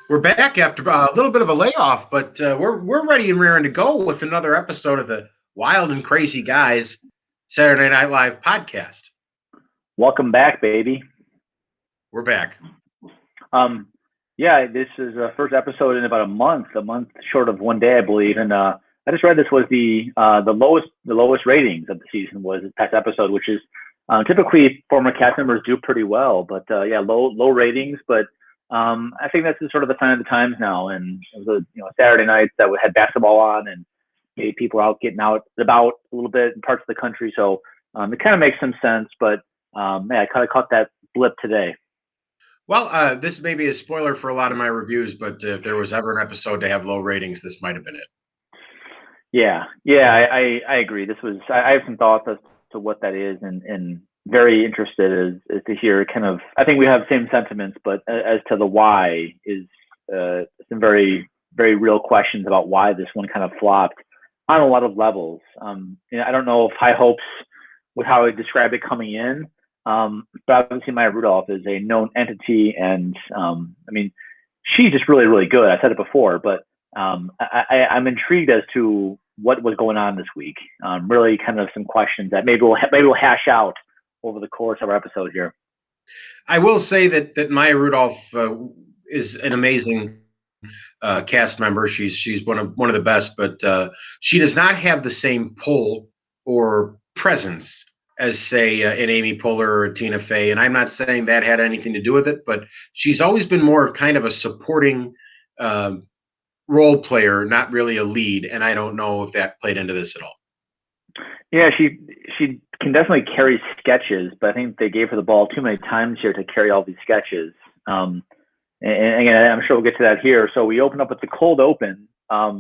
We're back after a little bit of a layoff, but we're ready and raring to go with another episode of the Wild and Crazy Guys Saturday Night Live podcast. Welcome back, baby. We're back. Um, yeah, this is the first episode in about a month short of one day, I believe. And I just read this was the lowest ratings of the season was this past episode, which is typically former cast members do pretty well, but yeah, low ratings. But I think that's sort of the sign of the times now. And it was a Saturday nights that we had basketball on, and maybe people are out getting out about a little bit in parts of the country. So it kind of makes some sense. But yeah, I kind of caught that blip today. Well, this may be a spoiler for a lot of my reviews, but if there was ever an episode to have low ratings, this might have been it. Yeah, I agree. I have some thoughts as to what that is, and very interested is to hear kind of. I think we have the same sentiments, but as to the why is some very real questions about why this one kind of flopped on a lot of levels. I don't know if high hopes with how I described it coming in, but obviously Maya Rudolph is a known entity, and I mean she's just really good. I said it before, but I'm intrigued as to what was going on this week. Really, kind of some questions that maybe we'll hash out over the course of our episode here. I will say that Maya Rudolph is an amazing cast member. She's one of the best, but she does not have the same pull or presence as, say, an Amy Poehler or a Tina Fey. And I'm not saying that had anything to do with it, but she's always been more of kind of a supporting role player, not really a lead. And I don't know if that played into this at all. Yeah, she can definitely carry sketches, but I think they gave her the ball too many times here to carry all these sketches. And again, I'm sure we'll get to that here. So we open up with the cold open. I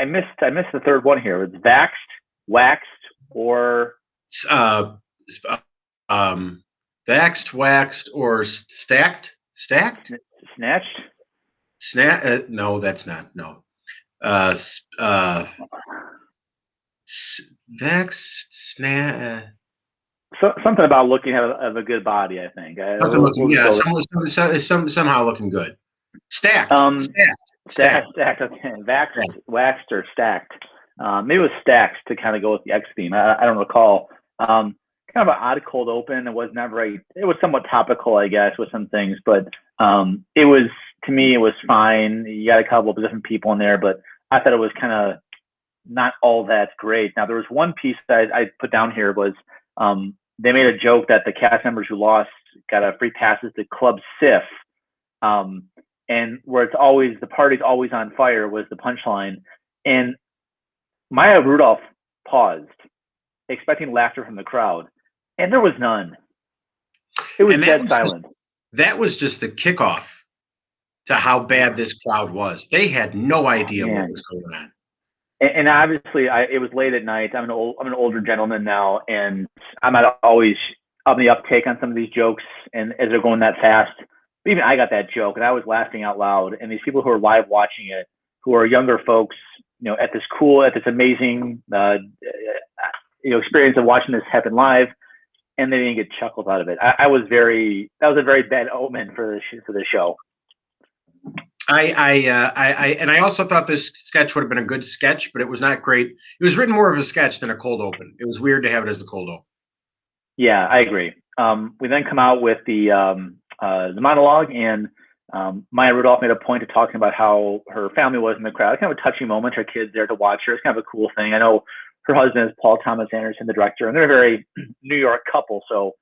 missed the third one here. It's vaxxed, waxed, or Vaxxed, waxed, or stacked. Stacked? Snatched. No, that's not. No. Uh, Vaxxed, Something about looking of a good body, I think. Something looking, yeah, somehow looking good. Stacked. Stacked. Okay. Waxed, or stacked. Maybe it was stacked to kind of go with the X theme. I don't recall. Kind of an odd cold open. It was not very. It was somewhat topical, I guess, with some things, but it was, to me, it was fine. You got a couple of different people in there, but I thought it was kind of not all that great. Now, there was one piece that I put down here was they made a joke that the cast members who lost got a free passes to Club Sif, and where it's always the party's always on fire was the punchline, and Maya Rudolph paused, expecting laughter from the crowd, and there was none. It was dead silent. That was just the kickoff to how bad this crowd was. They had no idea what was going on. And obviously, it was late at night. I'm an older gentleman now, and I'm not always on the uptake on some of these jokes. And as they're going that fast, but even I got that joke, and I was laughing out loud. And these people who are live watching it, who are younger folks, at this amazing, experience of watching this happen live, and they didn't get chuckles out of it. That was a very bad omen for the show. I also thought this sketch would have been a good sketch, but it was not great. It was written more of a sketch than a cold open. It was weird to have it as a cold open. Yeah, I agree. We then come out with the monologue, and Maya Rudolph made a point of talking about how her family was in the crowd. Kind of a touching moment. Her kids there to watch her. It's kind of a cool thing. I know her husband is Paul Thomas Anderson, the director, and they're a very New York couple, so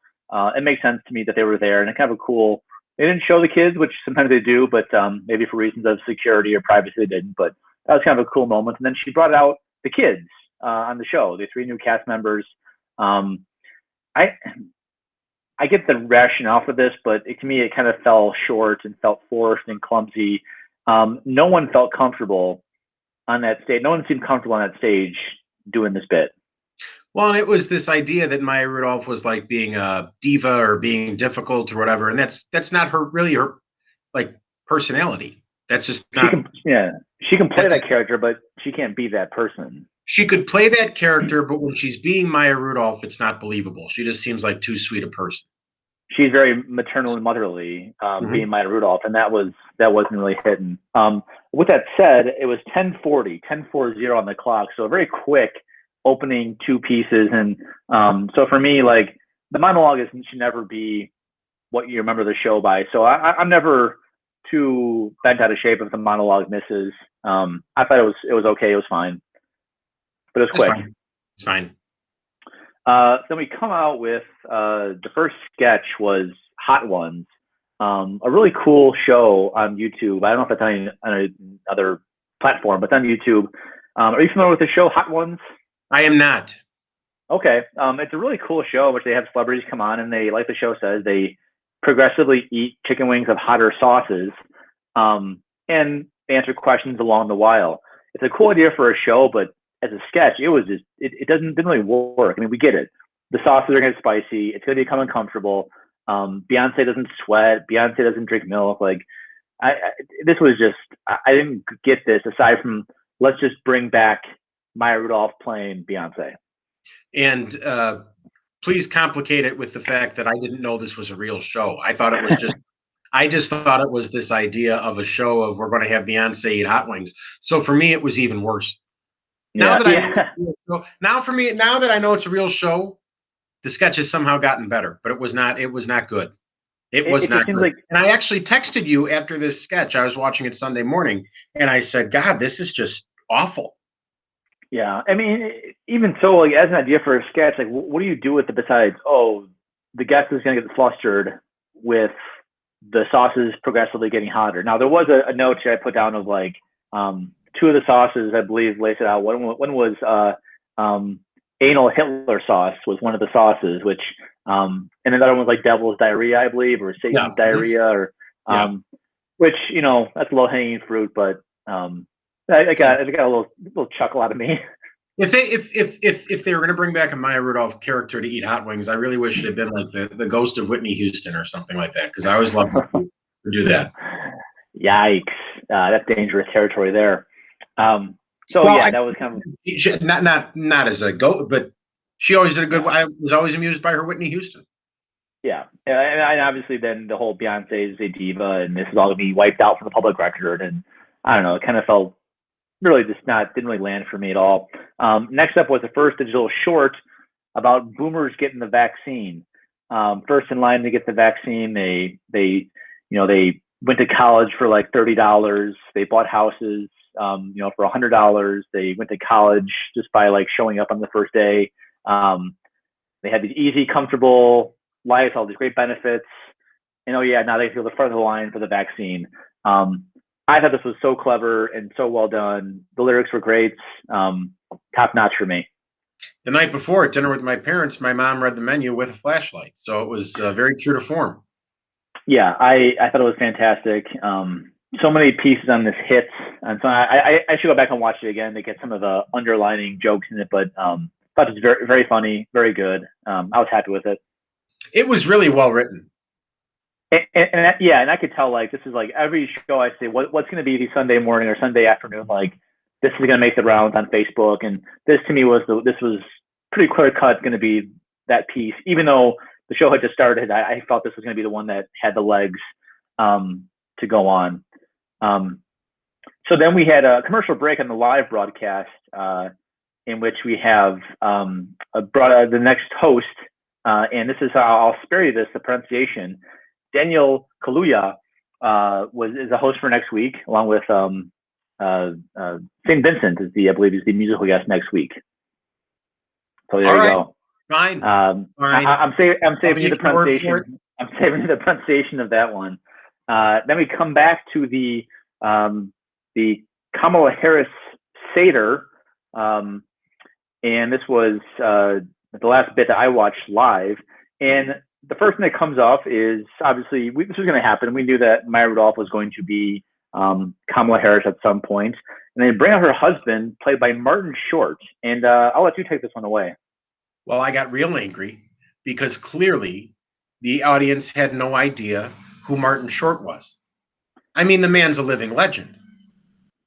it makes sense to me that they were there, and it's kind of a cool. They didn't show the kids, which sometimes they do, but maybe for reasons of security or privacy, they didn't. But that was kind of a cool moment. And then she brought out the kids on the show, the three new cast members. I get the rationale for this, but to me, it kind of fell short and felt forced and clumsy. No one felt comfortable on that stage. No one seemed comfortable on that stage doing this bit. Well, it was this idea that Maya Rudolph was like being a diva or being difficult or whatever, and that's not her like personality. That's just not. She can play that character, but she can't be that person. She could play that character, but when she's being Maya Rudolph, it's not believable. She just seems like too sweet a person. she's very maternal and motherly, being Maya Rudolph, and that wasn't really hidden. With that said, it was 10:40 on the clock, so a very quick opening two pieces, and so for me, like the monologue should never be what you remember the show by. So I'm never too bent out of shape if the monologue misses. I thought it was okay, it was fine, but it was quick. It's fine. Then we come out with the first sketch was Hot Ones, a really cool show on YouTube. I don't know if it's on any other platform, but it's on YouTube. Are you familiar with the show Hot Ones? I am not. Okay. It's a really cool show in which they have celebrities come on and they, like the show says, they progressively eat chicken wings of hotter sauces and answer questions along the while. It's a cool idea for a show, but as a sketch, it didn't really work. I mean, we get it. The sauces are going to get spicy. It's going to become uncomfortable. Beyonce doesn't sweat. Beyonce doesn't drink milk. Like, this was just, I didn't get this aside from let's just bring back Maya Rudolph playing Beyonce. And please complicate it with the fact that I didn't know this was a real show. I thought it was just, I just thought it was this idea of a show of we're going to have Beyonce eat hot wings. So for me, it was even worse. Now for me, now that I know it's a real show, the sketch has somehow gotten better, but it was not good. It was not good. And I actually texted you after this sketch. I was watching it Sunday morning and I said, God, this is just awful. Yeah. I mean, even so, like as an idea for a sketch, like what do you do with it besides, oh, the guest is going to get flustered with the sauces progressively getting hotter. Now there was a note here I put down of like, two of the sauces, I believe, laid it out. One was anal Hitler sauce was one of the sauces, which and another one was like devil's diarrhea, I believe, or Satan's diarrhea, or which that's low hanging fruit, but I got a little chuckle out of me. If they were going to bring back a Maya Rudolph character to eat hot wings, I really wish it had been like the ghost of Whitney Houston or something like that, because I always loved to do that. Yikes, that's dangerous territory there. That was kind of not as a goat, but she always did a good. I was always amused by her Whitney Houston. Yeah, and obviously then the whole Beyonce is a diva, and this is all to be wiped out from the public record, and I don't know, it kind of felt really didn't really land for me at all. Next up was the first digital short about boomers getting the vaccine. First in line to get the vaccine, they went to college for like $30. They bought houses, for $100. They went to college just by like showing up on the first day. They had these easy, comfortable lives, all these great benefits. And now they feel the front of the line for the vaccine. I thought this was so clever and so well done. The lyrics were great, top notch for me. The night before at dinner with my parents, my mom read the menu with a flashlight, so it was very true to form. Yeah, I thought it was fantastic. So many pieces on this hits, and so I should go back and watch it again to get some of the underlining jokes in it. But thought it was very, very funny, very good. I was happy with it. It was really well written. And I could tell, like, this is like every show I say, what's going to be the Sunday morning or Sunday afternoon, like this is going to make the rounds on Facebook, and this to me this was pretty clear cut going to be that piece, even though the show had just started. I felt this was going to be the one that had the legs to go on. So then we had a commercial break on the live broadcast in which we have the next host, and this is how I'll spare you the pronunciation. Daniel Kaluuya is a host for next week, along with St. Vincent I believe is the musical guest next week. So there you go. Fine. Fine. I'm saving you the pronunciation. I'm saving you the pronunciation of that one. Then we come back to the Kamala Harris Seder, and this was the last bit that I watched live. And the first thing that comes off is obviously this was going to happen. We knew that Maya Rudolph was going to be Kamala Harris at some point, and they bring out her husband, played by Martin Short. And I'll let you take this one away. Well, I got real angry because clearly the audience had no idea who Martin Short was. I mean, the man's a living legend.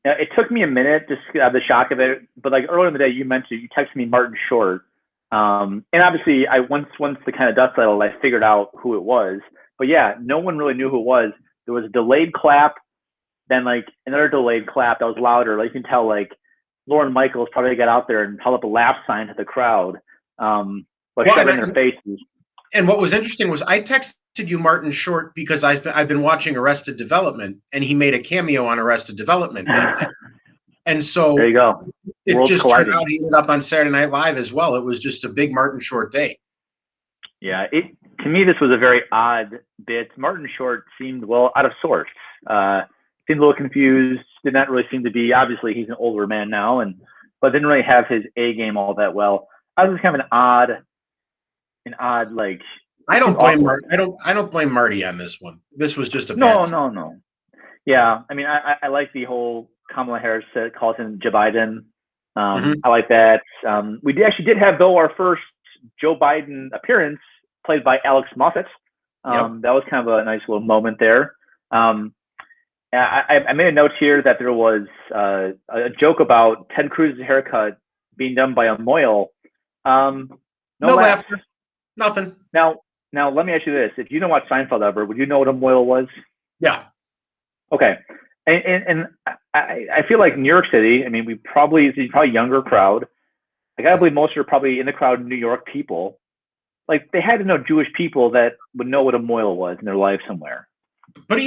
It took me a minute just to have the shock of it, but like earlier in the day, you texted me Martin Short. And obviously, once the kind of dust settled, I figured out who it was. But yeah, no one really knew who it was. There was a delayed clap, then like another delayed clap that was louder. Like you can tell, like Lauren Michaels probably got out there and held up a laugh sign to the crowd, by Well, shoving their faces. and what was interesting was I texted you Martin Short because I've been watching Arrested Development, and he made a cameo on Arrested Development, and There so you go. it Worlds just turned colliding. out he ended up on Saturday Night Live as well. It was just a big Martin Short day. Yeah, to me this was a very odd bit. Martin Short seemed out of sorts. Seemed a little confused. Did not really seem to be. Obviously, he's an older man now, but didn't really have his A game all that well. I was kind of an odd like. I don't blame Awkward. I don't blame Marty on this one. This was just a No, bad. no. Yeah, I mean, I like the whole Kamala Harris calls him Joe Biden. I like that. We actually did have though our first Joe Biden appearance played by Alex Moffat. That was kind of a nice little moment there. I made a note here that there was a joke about Ted Cruz's haircut being done by a mohel. No laughter. Nothing. Now let me ask you this: if you don't watch Seinfeld ever, would you know what a mohel was? Yeah. Okay. And I feel like New York City, I mean, it's probably a younger crowd. I gotta believe most are probably in the crowd New York people. Like they had to know Jewish people that would know what a mohel was in their life somewhere. But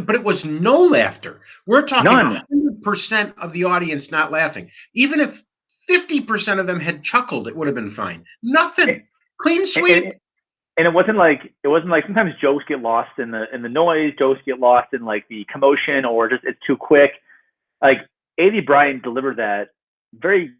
but it was no laughter. We're talking 100% of the audience not laughing. Even if 50% of them had chuckled, it would have been fine. Nothing. Clean sweep. And it wasn't like sometimes jokes get lost in the noise, jokes get lost in like the commotion, or just it's too quick. Like A.D. Bryant delivered that very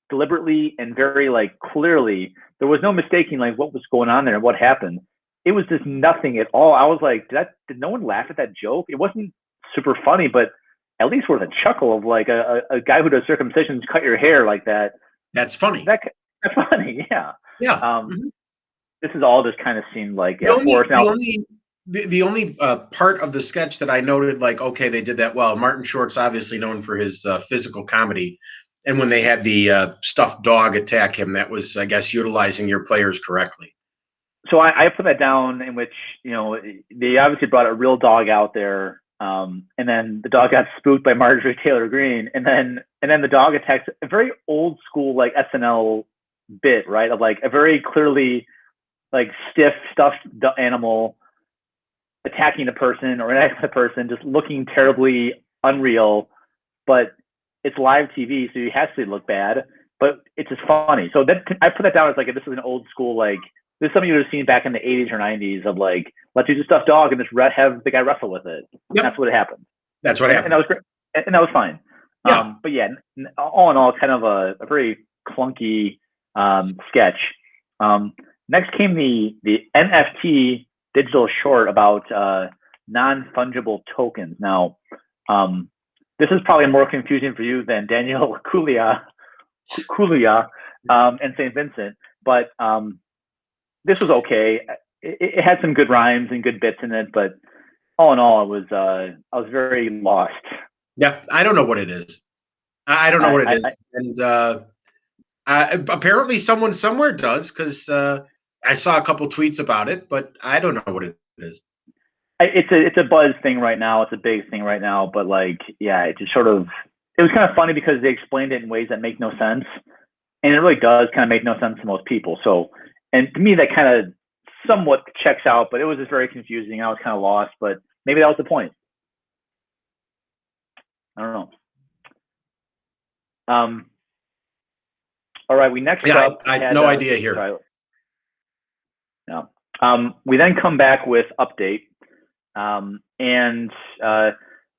deliberately and very like clearly. There was no mistaking like what was going on there and what happened. It was just nothing at all. I was like, did no one laugh at that joke? It wasn't super funny, but at least worth a chuckle of like a guy who does circumcisions cut your hair like that. That's funny. That's funny, yeah. Yeah. This is all just kind of seemed like the only part of the sketch that I noted, like, okay, they did that well. Martin Short's obviously known for his physical comedy, and when they had the stuffed dog attack him, that was, I guess, utilizing your players correctly. So I put that down in which they obviously brought a real dog out there, and then the dog got spooked by Marjorie Taylor Greene, and then the dog attacks a very old school like SNL bit, right? Of like a very clearly like stiff stuffed animal attacking a person or interacting with a person, just looking terribly unreal, but it's live TV, so it has to look bad, but it's just funny. So that I put that down as like, if this is an old school, like this is something you would have seen back in the 80s or 90s of like, let's use a stuffed dog and just have the guy wrestle with it. Yep. That's what happened. That's what happened. And that was great. And that was fine. Yeah. But yeah, all in all, kind of a very clunky sketch. Next came the NFT digital short about non-fungible tokens. Now, this is probably more confusing for you than Daniel Kaluuya and St. Vincent, but this was okay. It had some good rhymes and good bits in it, but all in all, I was very lost. Yeah, I don't know what it is. I don't know what it is, and apparently someone somewhere does, because I saw a couple tweets about it, but I don't know what it is. It's a buzz thing right now. It's a big thing right now, but like, yeah, it just it was kind of funny because they explained it in ways that make no sense, and it really does kind of make no sense to most people. So, and to me, that kind of somewhat checks out, but it was just very confusing. I was kind of lost, but maybe that was the point. I don't know. All right, we next up. I had no idea here. Sorry. No. We then come back with update, and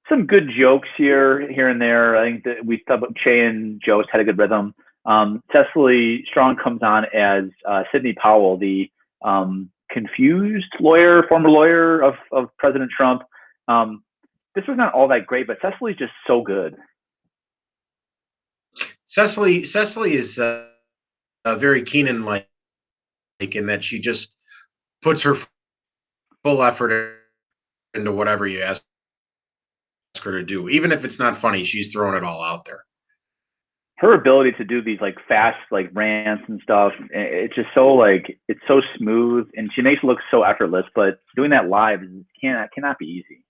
some good jokes here and there. I think that we thought Che and Jost had a good rhythm. Cecily Strong comes on as Sidney Powell, the confused former lawyer of President Trump. This was not all that great, but Cecily's just so good. Cecily is very Keenan-like, in that she just puts her full effort into whatever you ask her to do. Even if it's not funny, she's throwing it all out there. her ability to do these like fast like rants and stuff, it's just so like it's so smooth, and she makes it look so effortless. But doing that live cannot be easy.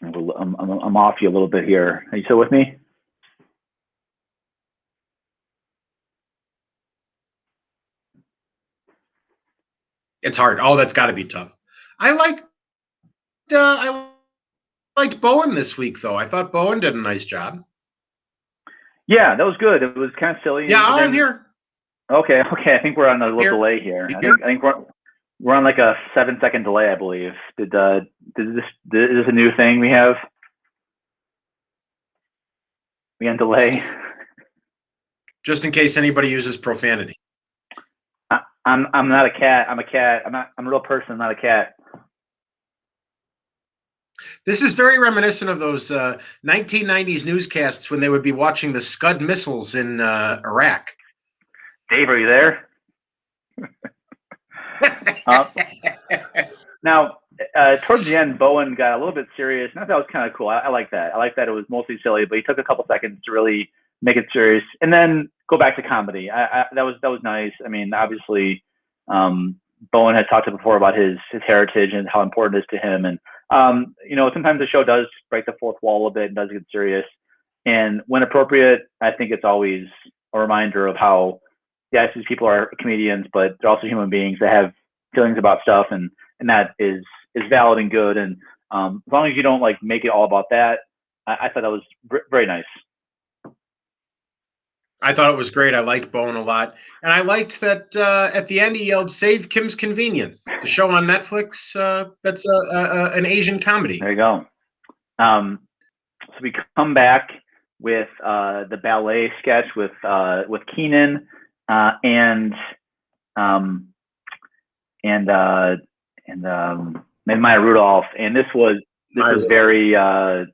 I'm off you a little bit here. Are you still with me? It's hard. Oh, that's got to be tough. I liked I liked Bowen this week, though. I thought Bowen did a nice job. Yeah, that was good. It was kind of silly. Yeah, And I'm then, here. okay. I think we're on a little delay here. I think we're on like a 7-second delay, I believe. Is this a new thing we have? We on delay? Just in case anybody uses profanity. I'm not a cat. I'm a cat. I'm a real person, not a cat. This is very reminiscent of those 1990s newscasts when they would be watching the Scud missiles in Iraq. Dave, are you there? Now, towards the end, Bowen got a little bit serious, and I thought it was kind of cool. I like that. I like that it was mostly silly, but he took a couple seconds to really make it serious, and then go back to comedy. That was nice. I mean, obviously, Bowen had talked before about his heritage and how important it is to him, and sometimes the show does break the fourth wall a bit and does get serious, and when appropriate, I think it's always a reminder of how yes, these people are comedians, but they're also human beings that have feelings about stuff, and that is valid and good. And as long as you don't like make it all about that, I thought that was very nice. I thought it was great. I liked Bowen a lot, and I liked that at the end he yelled "Save Kim's Convenience." It's a show on Netflix that's an Asian comedy. There you go. So we come back with the ballet sketch with Keenan and Maya Rudolph, and this was very I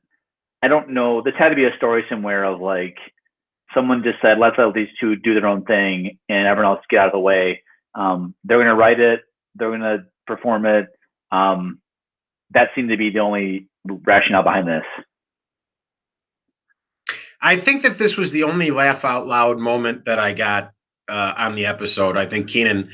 don't know, this had to be a story somewhere of like someone just said let's let these two do their own thing and everyone else get out of the way. They're going to write it, they're going to perform it. That seemed to be the only rationale behind this. I think that this was the only laugh out loud moment that I got on the episode. I think Keenan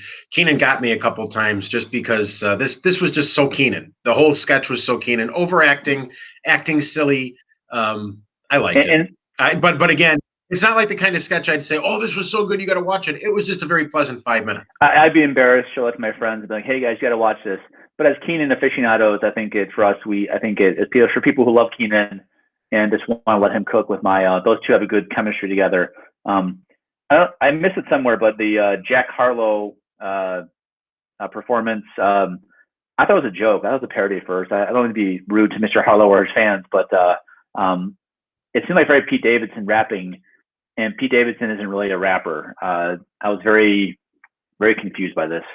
got me a couple times just because this was just so Keenan. The whole sketch was so Keenan, overacting, acting silly. I liked it. But again, it's not like the kind of sketch I'd say, "Oh, this was so good, you got to watch it." It was just a very pleasant 5 minutes. I'd be embarrassed to show it to my friends and be like, "Hey guys, you got to watch this." But as Keenan aficionados, I think it's for people who love Keenan and just want to let him cook with Maya. Those two have a good chemistry together. I missed it somewhere, but the Jack Harlow performance, I thought it was a joke. I thought it was a parody at first. I don't want to be rude to Mr. Harlow or his fans, but it seemed like very Pete Davidson rapping, and Pete Davidson isn't really a rapper. I was very, very confused by this.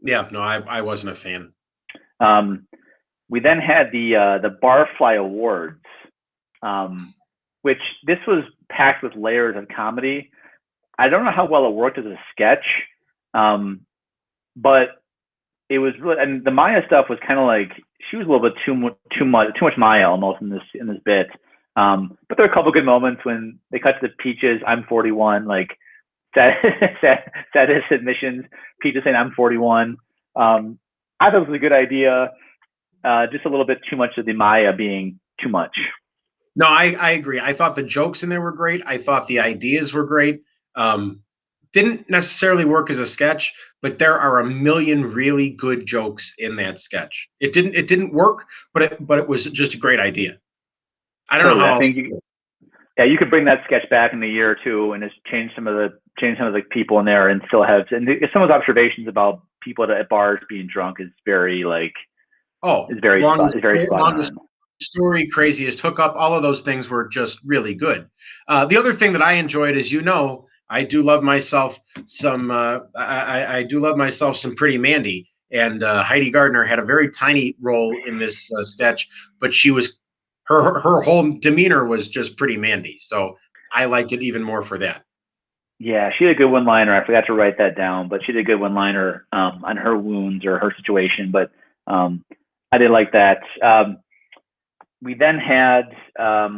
Yeah, no, I wasn't a fan. We then had the Barfly Awards, which this was packed with layers of comedy. I don't know how well it worked as a sketch, but it was really, and the Maya stuff was kind of like she was a little bit too much Maya almost in this bit. But there are a couple good moments when they cut to the Peaches, "I'm 41," like saddest admissions. Peaches saying, "I'm 41." I thought it was a good idea. Just a little bit too much of the Maya being too much. No, I agree. I thought the jokes in there were great. I thought the ideas were great. Didn't necessarily work as a sketch, but there are a million really good jokes in that sketch. It didn't work, but it was just a great idea. I don't know how. You could bring that sketch back in a year or two and just change some of the people in there and still have, and some of the observations about people at bars being drunk is very like is very spot on. Story, craziest hookup, all of those things were just really good. The other thing that I enjoyed, as you know, I do love myself some I do love myself some Pretty Mandy, and Heidi Gardner had a very tiny role in this sketch, but her whole demeanor was just Pretty Mandy, so I liked it even more for that. Yeah, she had a good one-liner. I forgot to write that down, but she did a good one-liner on her wounds or her situation. But I did like that. We then had our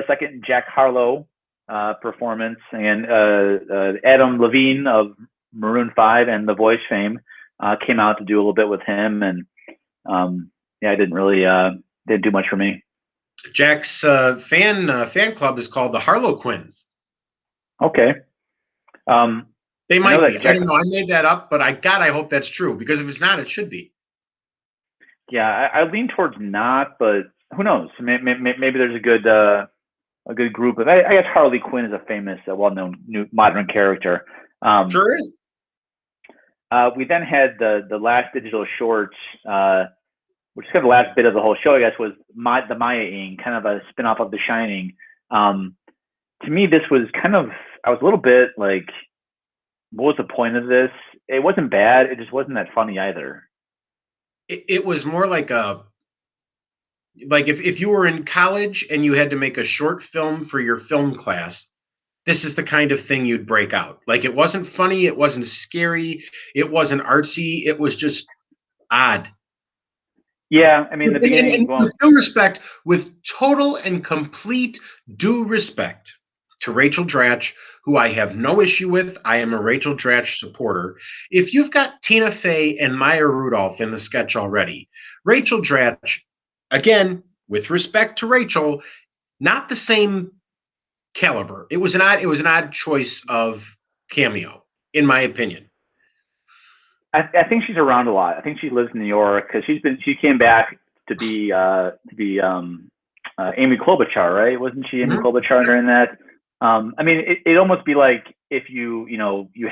second Jack Harlow performance, and Adam Levine of Maroon 5 and The Voice fame came out to do a little bit with him, and yeah, I didn't do much for me. Jack's fan club is called the Harlow Quins. Okay. They might be. I don't know. I made that up, but I hope that's true, because if it's not, it should be. Yeah, I lean towards not, but who knows? Maybe there's a good group of. I guess Harley Quinn is a famous, well-known new modern character. Sure is. We then had the last digital short, which is kind of the last bit of the whole show, I guess, was the Maya Inc., kind of a spinoff of The Shining. To me, this was kind of, I was a little bit like, what was the point of this? It wasn't bad. It just wasn't that funny either. It was more like if you were in college and you had to make a short film for your film class, this is the kind of thing you'd break out. Like, it wasn't funny, it wasn't scary, it wasn't artsy, it was just odd. Yeah, I mean, the beginning. With total and complete due respect to Rachel Dratch, who I have no issue with. I am a Rachel Dratch supporter. If you've got Tina Fey and Maya Rudolph in the sketch already, Rachel Dratch, again, with respect to Rachel, not the same caliber. It was an odd choice of cameo, in my opinion. I think she's around a lot. I think she lives in New York because she came back to be Amy Klobuchar, right? Wasn't she Amy Klobuchar during that? I mean, it'd almost be like if you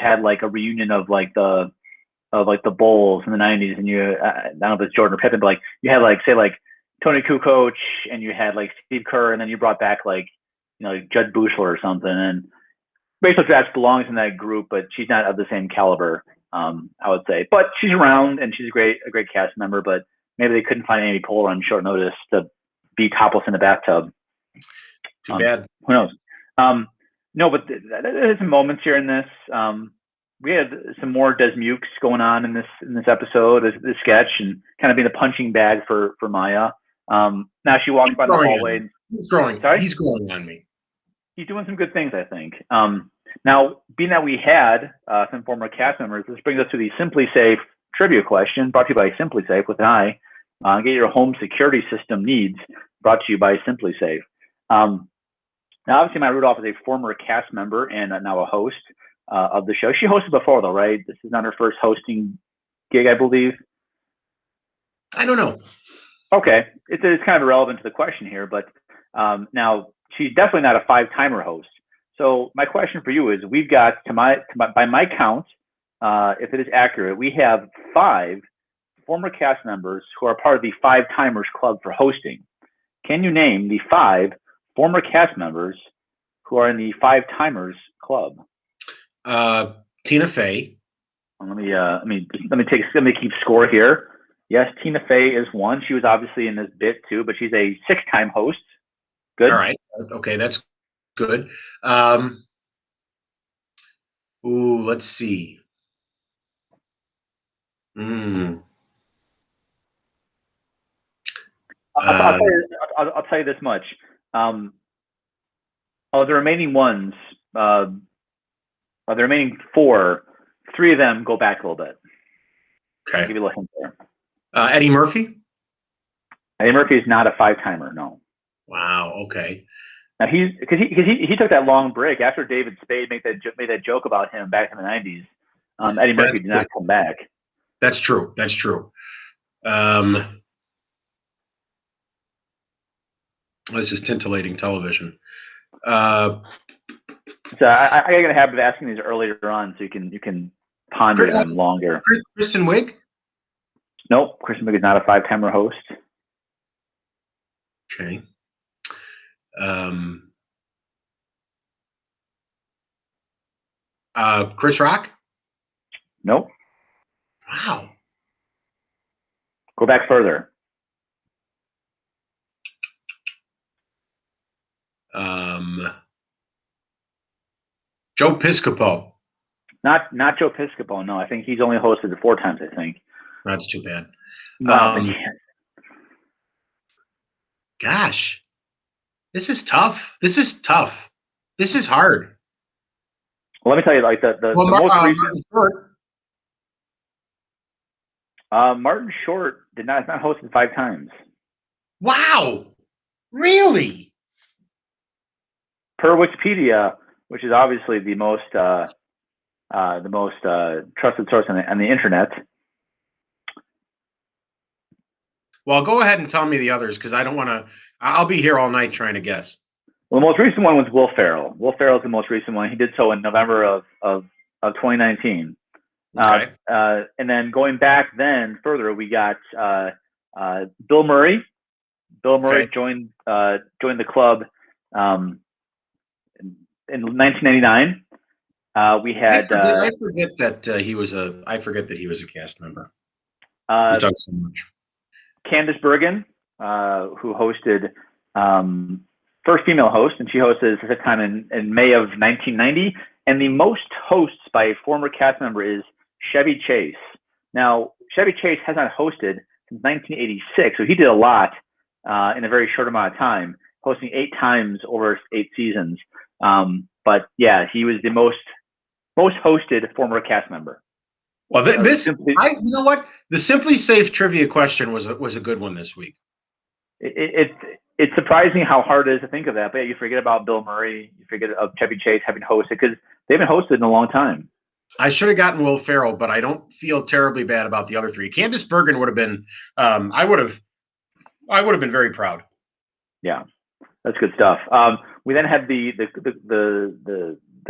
had like a reunion of the Bulls in the '90s, and I don't know if it's Jordan or Pippen, but like you had like, say, like Tony Kukoc, and you had like Steve Kerr, and then you brought back like Judd Bushler or something. And Rachel Dratch belongs in that group, but she's not of the same caliber, I would say. But she's around, and she's a great cast member. But maybe they couldn't find Amy Poehler on short notice to be topless in a bathtub. Too bad. Who knows? No, but there's some moments here in this. We had some more Des Mukes going on in this episode, this sketch, and kind of being a punching bag for Maya. Now she walks by the hallway. He's growing. Sorry? He's growing on me. He's doing some good things, I think. Now, being that we had some former cast members, this brings us to the Simply Safe trivia question, brought to you by Simply Safe with an I. Get your home security system needs, brought to you by Simply Safe. Now, obviously, Maya Rudolph is a former cast member and now a host of the show. She hosted before, though, right? This is not her first hosting gig, I believe. I don't know. Okay, it's kind of irrelevant to the question here, but now she's definitely not a 5-timer host. So my question for you is: we've got, by my count, if it is accurate, we have 5 former cast members who are part of the 5-timers club for hosting. Can you name the 5 former cast members who are in the 5-timers club? Tina Fey. Let me keep score here. Yes, Tina Fey is one. She was obviously in this bit too, but she's a 6-time host. Good. All right. Okay, that's good. Let's see. I'll tell you this much. Of the remaining ones, of the remaining 4, 3 of them go back a little bit. Okay. I'll give you a listen there. Eddie Murphy? Eddie Murphy is not a 5-timer, no. Wow, okay. Now he took that long break after David Spade made that joke about him back in the '90s. Eddie Murphy did not come back. That's true. That's true. This is titillating television. So I got a habit of asking these earlier on, so you can ponder them longer. Kristen Wiig? Nope, Kristen Wiig is not a 5-timer host. Okay. Chris Rock? Nope. Wow. Go back further. Joe Piscopo. Not Joe Piscopo. No, I think he's only hosted it 4 times. I think. That's too bad. Gosh, this is tough. This is tough. This is hard. Well, let me tell you, like Well, the most recent Martin Short. Martin Short has not hosted 5 times. Wow, really? Per Wikipedia, which is obviously the most trusted source on the internet. Well, go ahead and tell me the others because I don't want to. I'll be here all night trying to guess. Well, the most recent one was Will Ferrell. Will Ferrell is the most recent one. He did so in November of 2019. Okay. And then going back then further, we got Bill Murray. Bill Murray Okay. joined the club in 1999. We had I forget that he was a. I forget that he was a cast member. He's done so much. Candice Bergen, who hosted first female host, and she hosted at the time in May of 1990. And the most hosts by a former cast member is Chevy Chase. Now, Chevy Chase has not hosted since 1986, so he did a lot in a very short amount of time, hosting 8 times over 8 seasons. But yeah, he was the most hosted former cast member. Well, you know what? The Simply Safe trivia question was a good one this week. It's surprising how hard it is to think of that, but you forget about Bill Murray, you forget of Chevy Chase having hosted because they haven't hosted in a long time. I should have gotten Will Ferrell, but I don't feel terribly bad about the other 3. Candice Bergen would have been. I would have been very proud. Yeah, that's good stuff. We then had the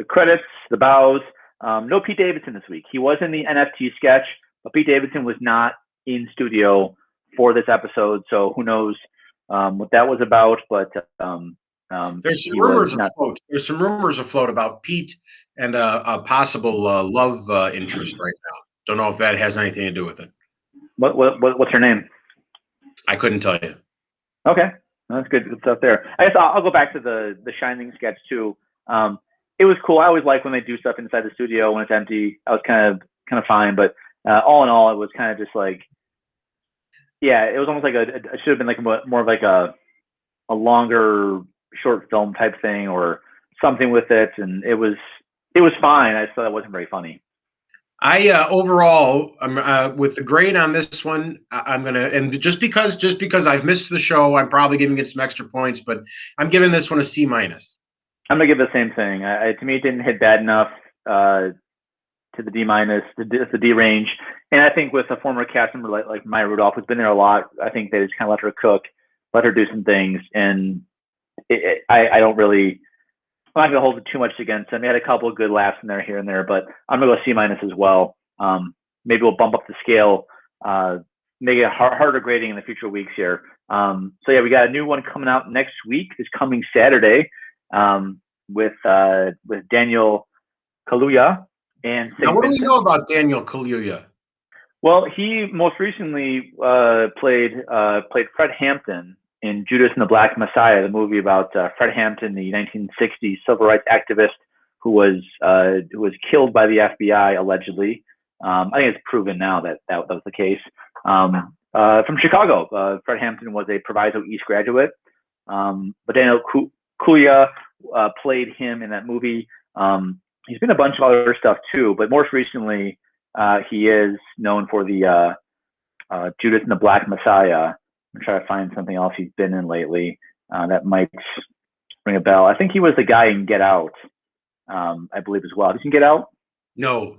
credits, the bows. No Pete Davidson this week. He was in the NFT sketch, but Pete Davidson was not in studio for this episode, so who knows what that was about. But there's some rumors afloat. There's some rumors afloat about Pete and a possible love interest right now. Don't know if that has anything to do with it. What's her name? I couldn't tell you. Okay, that's good stuff there. I guess I'll go back to the Shining sketch too. It was cool. I always like when they do stuff inside the studio when it's empty. I was kind of fine, but all in all, it was kind of just like, yeah, it was almost like it should have been like more of like a longer short film type thing or something with it, and it was fine. I just thought it wasn't very funny. I overall, with the grade on this one, I'm gonna, and just because I've missed the show, I'm probably giving it some extra points, but I'm giving this one a C-. I'm gonna give the same thing. To me, it didn't hit bad enough to the D-, the D range. And I think with a former cast member like Maya Rudolph, who's been there a lot, I think they just kind of let her cook, let her do some things, and I don't really. I'm not going to hold it too much against them. They had a couple of good laughs in there, here and there, but I'm going to go C- as well. Maybe we'll bump up the scale, make it a harder grading in the future weeks here. So yeah, we got a new one coming out next week, this coming Saturday, with Daniel Kaluuya. And now, what do we know about Daniel Kaluuya? Well, he most recently played Fred Hampton in Judas and the Black Messiah, the movie about Fred Hampton, the 1960s civil rights activist who was killed by the FBI allegedly. I think it's proven now that was the case. From Chicago, Fred Hampton was a Proviso East graduate, but Daniel Kaluuya played him in that movie. He's been a bunch of other stuff too, but most recently he is known for the Judas and the Black Messiah. I'm trying to find something else he's been in lately that might ring a bell. I think he was the guy in Get Out, I believe as well. Have you seen Get Out? No.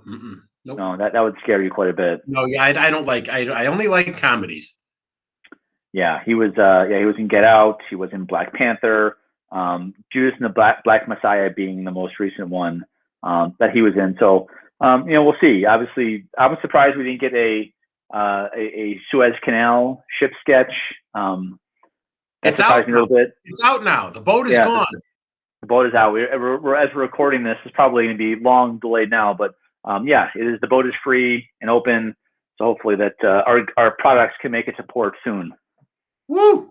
Nope. No, that would scare you quite a bit. No, yeah, I don't like. I only like comedies. Yeah, he was. He was in Get Out. He was in Black Panther. Judas and the Black Messiah being the most recent one that he was in. So we'll see. Obviously, I was surprised we didn't get a Suez Canal ship sketch. That surprised me a little bit. It's out now. The boat is gone. The boat is out. As we're recording this, it's probably going to be long delayed now, but it is. The boat is free and open, so hopefully that our products can make it to port soon. Woo!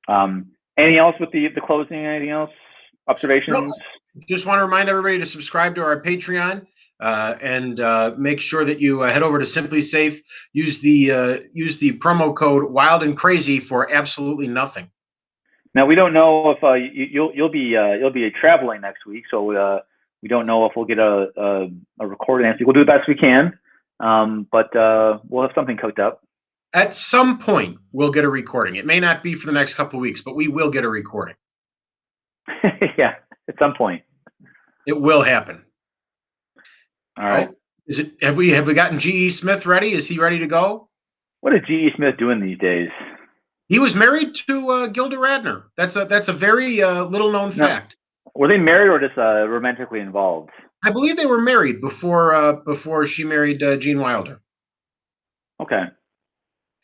Anything else with the closing? Anything else? Observations? No, just want to remind everybody to subscribe to our Patreon. And make sure that you head over to Simply Safe. Use the promo code Wild and Crazy for absolutely nothing. Now we don't know if you'll be traveling next week, so we don't know if we'll get a recording next week. We'll do the best we can, but we'll have something cooked up. At some point, we'll get a recording. It may not be for the next couple of weeks, but we will get a recording. Yeah, at some point. It will happen. All right. Oh, have we gotten G.E. Smith ready? Is he ready to go? What is G.E. Smith doing these days? He was married to Gilda Radner. That's a very little known fact. Were they married or just romantically involved? I believe they were married before she married Gene Wilder. Okay.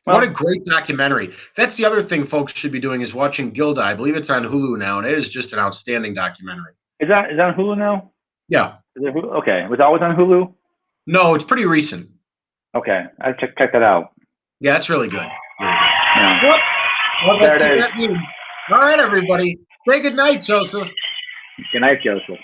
Well, what a great documentary. That's the other thing folks should be doing is watching Gilda. I believe it's on Hulu now, and it is just an outstanding documentary. Is that on Hulu now? Yeah. Is it Hulu? Okay. Was it always on Hulu? No, it's pretty recent. Okay. I'll check that out. Yeah, it's really good. Yeah. Well, let's keep that meeting. All right, everybody. Say good night, Joseph. Good night, Joseph.